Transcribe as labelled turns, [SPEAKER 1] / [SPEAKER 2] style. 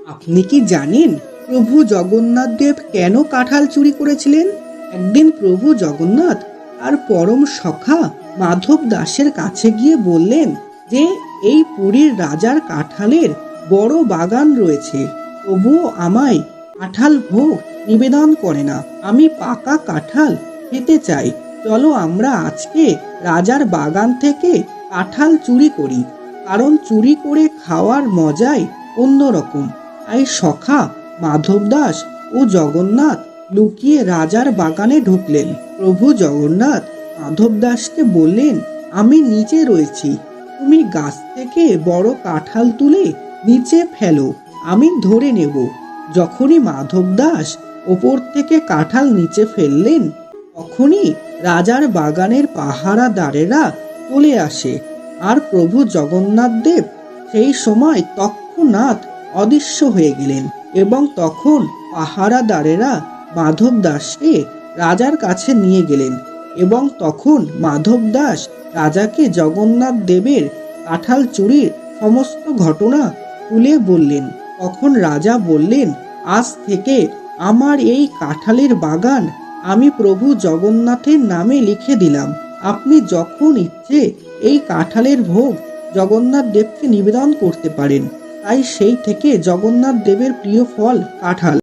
[SPEAKER 1] আপনি কি জানেন প্রভু জগন্নাথ দেব কেন কাঁঠাল চুরি করেছিলেন? একদিন প্রভু জগন্নাথ তার পরম সখা মাধব দাসের কাছে গিয়ে বললেন যে এই পুরীর রাজার কাঁঠালের বড় বাগান রয়েছে, তবুও আমায় কাঁঠাল ভোগ নিবেদন করে না। আমি পাকা কাঁঠাল খেতে চাই। চলো আমরা আজকে রাজার বাগান থেকে কাঁঠাল চুরি করি, কারণ চুরি করে খাওয়ার মজাই অন্যরকম। তাই সখা মাধব দাস ও জগন্নাথ লুকিয়ে রাজার বাগানে ঢুকলেন। প্রভু জগন্নাথ মাধব দাসকে বললেন, আমি নিচে রয়েছি, তুমি গাছ থেকে বড় কাঁঠাল তুলে নিচে ফেলো, আমি ধরে নেব। যখনই মাধব দাস ওপর থেকে কাঁঠাল নিচে ফেললেন, তখনই রাজার বাগানের পাহারাদারেরা চলে আসে। আর প্রভু জগন্নাথ দেব সেই সময় তৎক্ষণাৎ অদৃশ্য হয়ে গেলেন। এবং তখন পাহারাদারেরা মাধব দাসকে রাজার কাছে নিয়ে গেলেন। এবং তখন মাধব দাস রাজাকে জগন্নাথ দেবের কাঁঠাল চুরির সমস্ত ঘটনা খুলে বললেন। তখন রাজা বললেন, আজ থেকে আমার এই কাঁঠালের বাগান আমি প্রভু জগন্নাথের নামে লিখে দিলাম। আপনি যখন ইচ্ছে এই কাঁঠালের ভোগ জগন্নাথ দেবকে নিবেদন করতে পারেন। তাই সেই থেকে জগন্নাথ দেবের প্রিয় ফল কাঁঠাল।